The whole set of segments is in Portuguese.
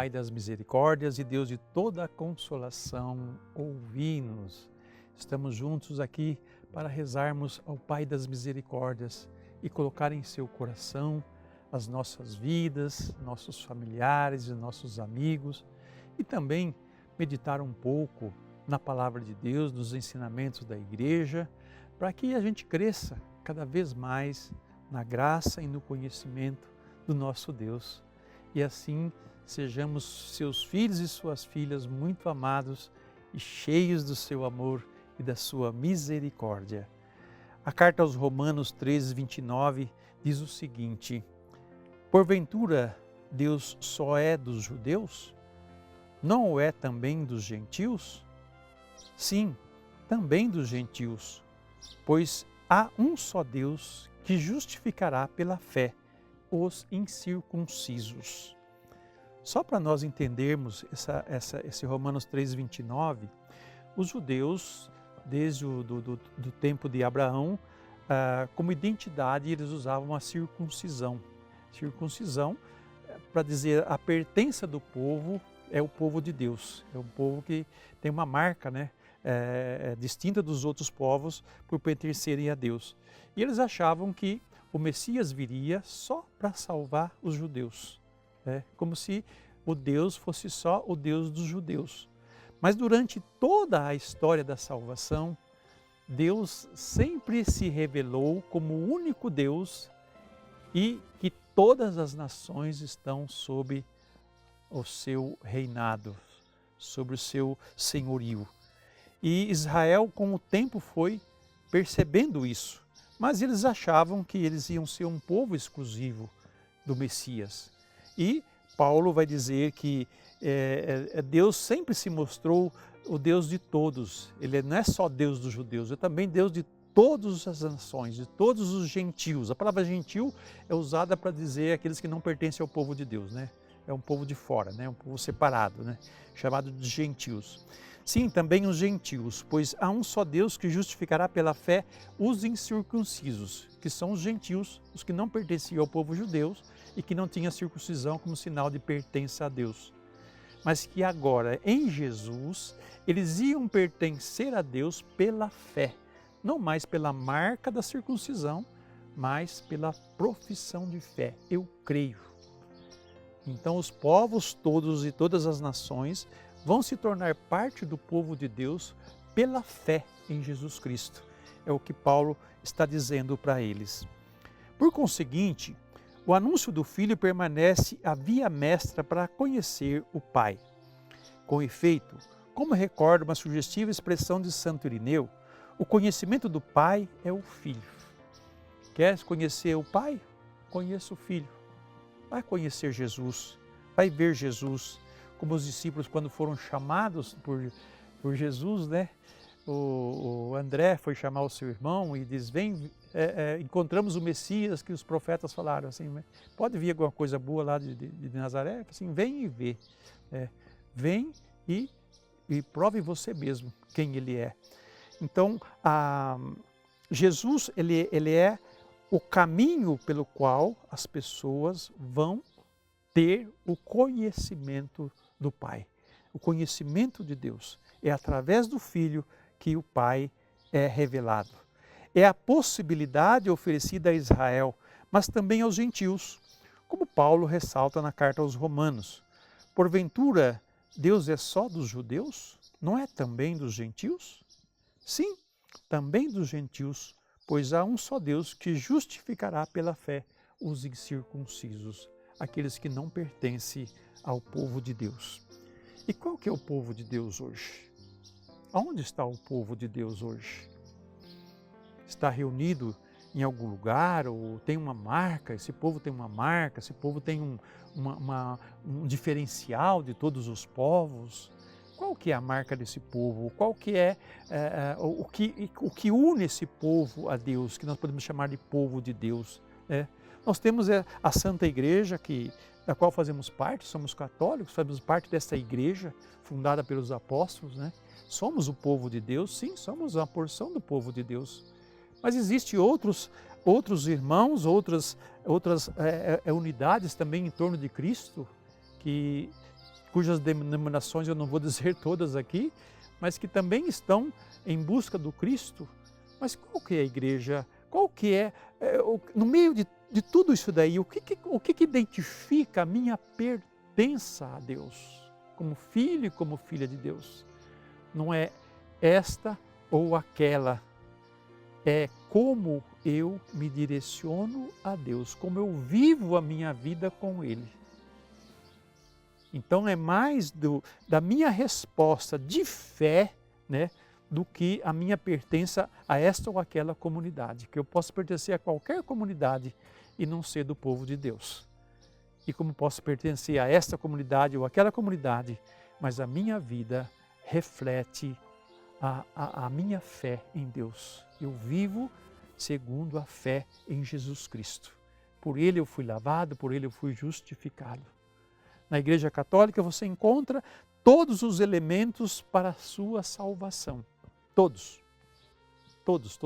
Pai das misericórdias e Deus de toda a consolação, ouvi-nos. Estamos juntos aqui para rezarmos ao Pai das misericórdias e colocar em seu coração as nossas vidas, nossos familiares e nossos amigos e também meditar um pouco na palavra de Deus, nos ensinamentos da igreja, para que a gente cresça cada vez mais na graça e no conhecimento do nosso Deus. E assim sejamos seus filhos e suas filhas muito amados e cheios do seu amor e da sua misericórdia. A carta aos Romanos 13:29 diz o seguinte: porventura Deus só é dos judeus? Não o é também dos gentios? Sim, também dos gentios, pois há um só Deus que justificará pela fé os incircuncisos. Só para nós entendermos esse Romanos 3:29, os judeus, desde do tempo de Abraão, como identidade, eles usavam a circuncisão. Circuncisão, para dizer a pertença do povo, é o povo de Deus. É um povo que tem uma marca, né? Distinta dos outros povos por pertencerem a Deus. E eles achavam que o Messias viria só para salvar os judeus. Como se o Deus fosse só o Deus dos judeus. Mas durante toda a história da salvação, Deus sempre se revelou como o único Deus e que todas as nações estão sob o seu reinado, sobre o seu senhorio. E Israel, com o tempo, foi percebendo isso, mas eles achavam que eles iam ser um povo exclusivo do Messias. E Paulo vai dizer que Deus sempre se mostrou o Deus de todos. Ele não é só Deus dos judeus, é também Deus de todas as nações, de todos os gentios. A palavra gentil é usada para dizer aqueles que não pertencem ao povo de Deus, né? É um povo de fora, né? Um povo separado, né? Chamado de gentios. Sim, também os gentios, pois há um só Deus que justificará pela fé os incircuncisos, que são os gentios, os que não pertenciam ao povo judeu e que não tinham circuncisão como sinal de pertença a Deus. Mas que agora, em Jesus, eles iam pertencer a Deus pela fé, não mais pela marca da circuncisão, mas pela profissão de fé. Eu creio. Então os povos todos e todas as nações vão se tornar parte do povo de Deus pela fé em Jesus Cristo. É o que Paulo está dizendo para eles. Por conseguinte, o anúncio do Filho permanece a via mestra para conhecer o Pai. Com efeito, como recorda uma sugestiva expressão de Santo Irineu, o conhecimento do Pai é o Filho. Quer conhecer o Pai? Conheça o Filho. Vai conhecer Jesus, vai ver Jesus, como os discípulos quando foram chamados por Jesus, né? O André foi chamar o seu irmão e diz, vem, encontramos o Messias que os profetas falaram, assim, pode vir alguma coisa boa lá de Nazaré? Assim, vem e vê, vem e prove você mesmo quem ele é. Então, Jesus, ele é o caminho pelo qual as pessoas vão ter o conhecimento do Pai, o conhecimento de Deus. É através do Filho que o Pai é revelado. É a possibilidade oferecida a Israel, mas também aos gentios, como Paulo ressalta na carta aos Romanos. Porventura, Deus é só dos judeus? Não é também dos gentios? Sim, também dos gentios, pois há um só Deus que justificará pela fé os incircuncisos, aqueles que não pertencem ao povo de Deus. E qual que é o povo de Deus hoje? Aonde está o povo de Deus hoje? Está reunido em algum lugar ou tem uma marca? Esse povo tem uma marca, esse povo tem um diferencial de todos os povos? Qual que é a marca desse povo? Qual que é o que une esse povo a Deus, que nós podemos chamar de povo de Deus? Nós temos a Santa Igreja, da qual fazemos parte, somos católicos, fazemos parte dessa igreja fundada pelos apóstolos, né? Somos o povo de Deus, sim, somos uma porção do povo de Deus. Mas existem outros irmãos, outras unidades também em torno de Cristo, que cujas denominações eu não vou dizer todas aqui, mas que também estão em busca do Cristo. Mas qual que é a igreja? Qual que é, no meio de tudo isso daí, o que identifica a minha pertença a Deus, como filho e como filha de Deus? Não é esta ou aquela, é como eu me direciono a Deus, como eu vivo a minha vida com Ele. Então é mais da minha resposta de fé, né, do que a minha pertença a esta ou aquela comunidade, que eu posso pertencer a qualquer comunidade e não ser do povo de Deus. E como posso pertencer a esta comunidade ou aquela comunidade, mas a minha vida reflete a minha fé em Deus. Eu vivo segundo a fé em Jesus Cristo. Por Ele eu fui lavado, por Ele eu fui justificado. Na Igreja Católica você encontra todos os elementos para a sua salvação. Todos. Todos.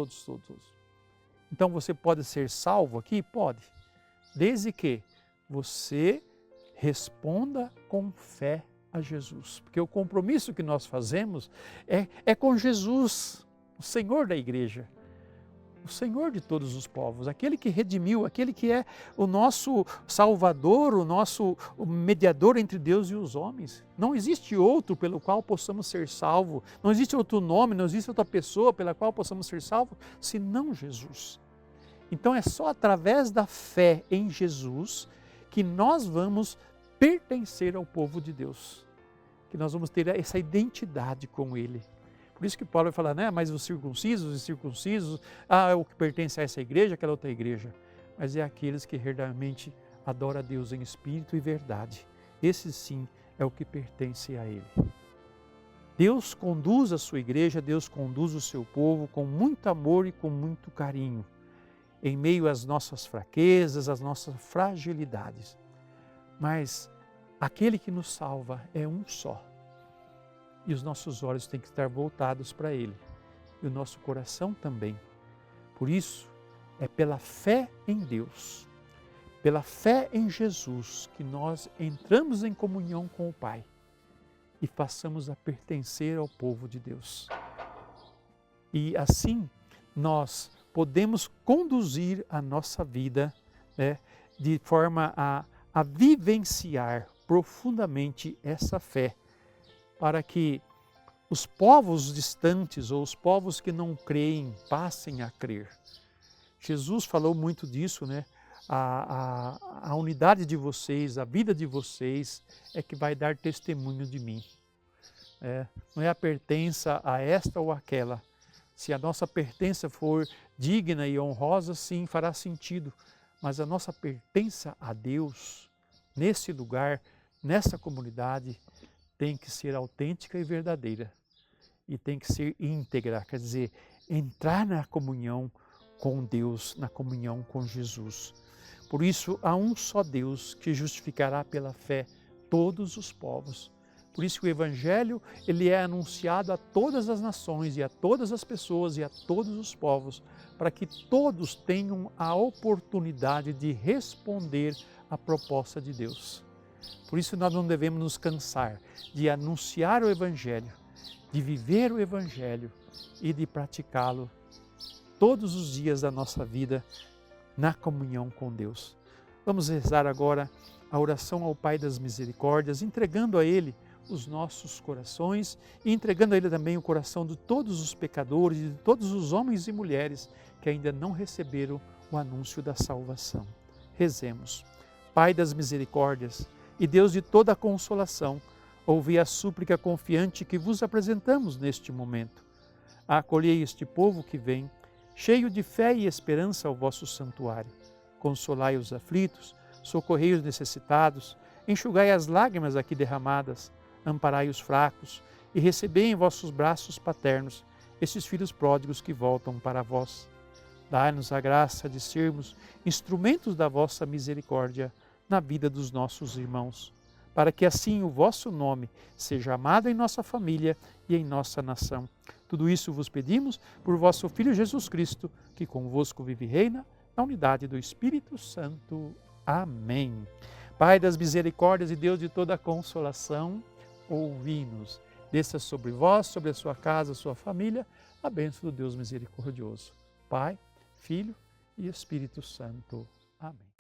Então você pode ser salvo aqui? Pode. Desde que você responda com fé a Jesus. Porque o compromisso que nós fazemos é com Jesus, o Senhor da igreja. O Senhor de todos os povos, aquele que redimiu, aquele que é o nosso Salvador, o mediador entre Deus e os homens. Não existe outro pelo qual possamos ser salvos, não existe outro nome, não existe outra pessoa pela qual possamos ser salvos, senão Jesus. Então é só através da fé em Jesus que nós vamos pertencer ao povo de Deus, que nós vamos ter essa identidade com Ele. Por isso que Paulo vai falar, né? Mas os circuncisos e circuncisos, é o que pertence a essa igreja, aquela outra igreja. Mas é aqueles que verdadeiramente adoram a Deus em espírito e verdade. Esse sim é o que pertence a Ele. Deus conduz a sua igreja, Deus conduz o seu povo com muito amor e com muito carinho, em meio às nossas fraquezas, às nossas fragilidades. Mas aquele que nos salva é um só. E os nossos olhos têm que estar voltados para Ele. E o nosso coração também. Por isso, é pela fé em Deus, pela fé em Jesus, que nós entramos em comunhão com o Pai e passamos a pertencer ao povo de Deus. E assim, nós podemos conduzir a nossa vida, né, de forma a vivenciar profundamente essa fé, para que os povos distantes ou os povos que não creem passem a crer. Jesus falou muito disso, né? A unidade de vocês, a vida de vocês é que vai dar testemunho de mim. Não é a pertença a esta ou aquela. Se a nossa pertença for digna e honrosa, sim, fará sentido. Mas a nossa pertença a Deus, nesse lugar, nessa comunidade, tem que ser autêntica e verdadeira. E tem que ser íntegra, quer dizer, entrar na comunhão com Deus, na comunhão com Jesus. Por isso, há um só Deus que justificará pela fé todos os povos. Por isso que o Evangelho ele é anunciado a todas as nações e a todas as pessoas e a todos os povos, para que todos tenham a oportunidade de responder à proposta de Deus. Por isso nós não devemos nos cansar de anunciar o Evangelho, de viver o Evangelho e de praticá-lo todos os dias da nossa vida na comunhão com Deus. Vamos rezar agora a oração ao Pai das Misericórdias, entregando a Ele os nossos corações e entregando a Ele também o coração de todos os pecadores e de todos os homens e mulheres que ainda não receberam o anúncio da salvação. Rezemos. Pai das Misericórdias e Deus de toda a consolação, ouvi a súplica confiante que vos apresentamos neste momento. Acolhei este povo que vem, cheio de fé e esperança ao vosso santuário. Consolai os aflitos, socorrei os necessitados, enxugai as lágrimas aqui derramadas, amparai os fracos e recebei em vossos braços paternos estes filhos pródigos que voltam para vós. Dai-nos a graça de sermos instrumentos da vossa misericórdia na vida dos nossos irmãos, para que assim o vosso nome seja amado em nossa família e em nossa nação. Tudo isso vos pedimos por vosso Filho Jesus Cristo, que convosco vive e reina na unidade do Espírito Santo. Amém. Pai das misericórdias e Deus de toda consolação, ouvi-nos. Desça sobre vós, sobre a sua casa, a sua família, a bênção do Deus misericordioso. Pai, Filho e Espírito Santo. Amém.